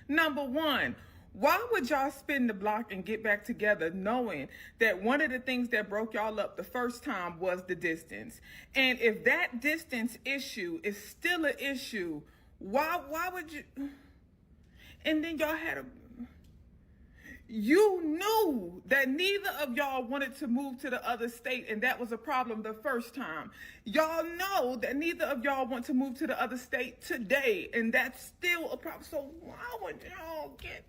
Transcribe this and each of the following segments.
Number one, why would y'all spin the block and get back together knowing that one of the things that broke y'all up the first time was the distance? And if that distance issue is still an issue, why would you? And then y'all had a, you knew that neither of y'all wanted to move to the other state, and that was a problem the first time. Y'all know that neither of y'all want to move to the other state today, and that's still a problem. So why would y'all get?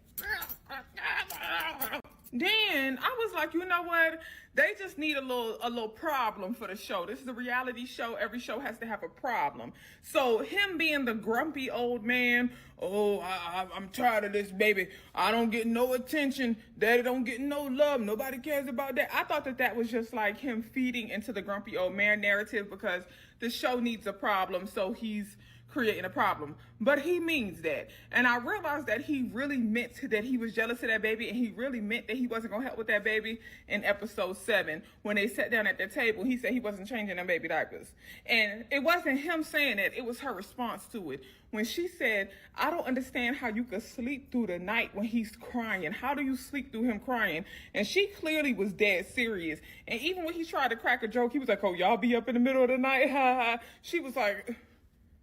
Then I was like, you know what? They just need a little problem for the show. This is a reality show. Every show has to have a problem. So him being the grumpy old man, oh, I'm tired of this, baby. I don't get no attention. Daddy don't get no love. Nobody cares about that. I thought that was just like him feeding into the grumpy old man narrative because the show needs a problem, so he's creating a problem. But he means that. And I realized that he really meant that he was jealous of that baby, and he really meant that he wasn't going to help with that baby in episode 7. When they sat down at the table, he said he wasn't changing them baby diapers. And it wasn't him saying it, it was her response to it. When she said, I don't understand how you could sleep through the night when he's crying. How do you sleep through him crying? And she clearly was dead serious. And even when he tried to crack a joke, he was like, oh, y'all be up in the middle of the night? Ha ha. She was like,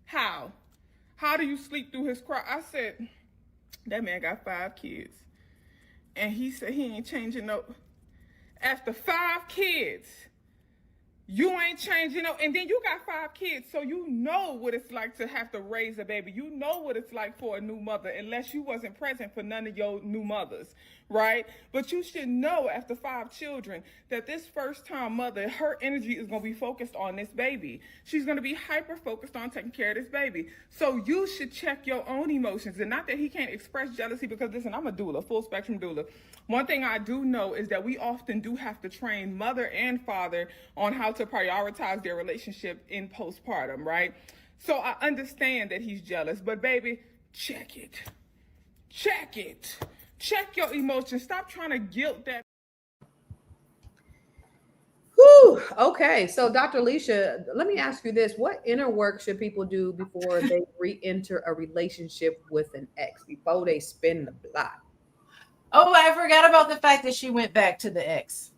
how? How do you sleep through his cry? I said, that man got 5 kids. And he said he ain't changing no. After 5 kids, you ain't changing no. And then you got 5 kids, so you know what it's like to have to raise a baby. You know what it's like for a new mother, unless you wasn't present for none of your new mothers, right? But you should know after 5 children that this first time mother, her energy is going to be focused on this baby. She's going to be hyper focused on taking care of this baby. So you should check your own emotions. And not that he can't express jealousy, because listen, I'm a doula, full spectrum doula. One thing I do know is that we often do have to train mother and father on how to prioritize their relationship in postpartum, right? So I understand that he's jealous, but baby, check it. Check it. Check your emotions. Stop trying to guilt that. Whew. Okay, so Dr. Alicia, let me ask you this. What inner work should people do before they re-enter a relationship with an ex, before they spin the block? Oh, I forgot about the fact that she went back to the ex.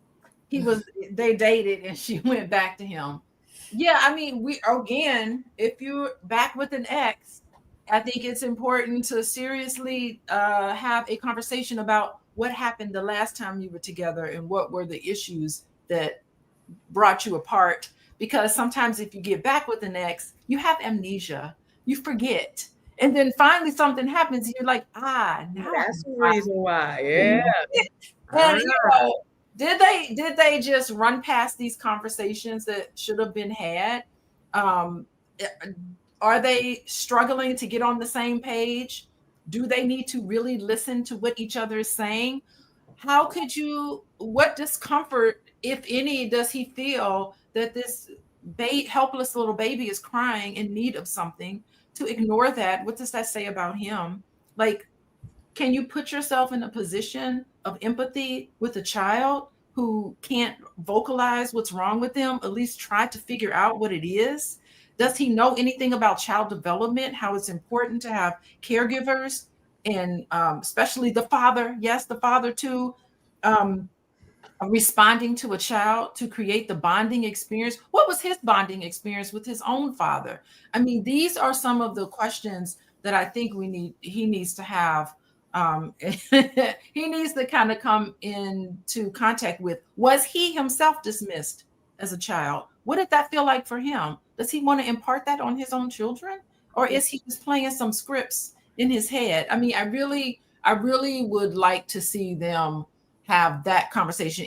They dated and she went back to him. Yeah, I mean, if you're back with an ex, I think it's important to seriously have a conversation about what happened the last time you were together and what were the issues that brought you apart. Because sometimes if you get back with an ex, you have amnesia, you forget. And then finally something happens and you're like, now that's the reason why. Yeah. And did they just run past these conversations that should have been had? Are they struggling to get on the same page? Do they need to really listen to what each other is saying? What discomfort, if any, does he feel that this helpless little baby is crying in need of something? To ignore that, what does that say about him? Like, can you put yourself in a position of empathy with a child who can't vocalize what's wrong with them? At least try to figure out what it is. Does he know anything about child development, how it's important to have caregivers, and especially the father? Yes, the father too. Responding to a child to create the bonding experience. What was his bonding experience with his own father? I mean, these are some of the questions that I think he needs to have. He needs to kind of come into contact with. Was he himself dismissed as a child? What did that feel like for him? Does he want to impart that on his own children? Or is he just playing some scripts in his head? I mean, I really would like to see them have that conversation.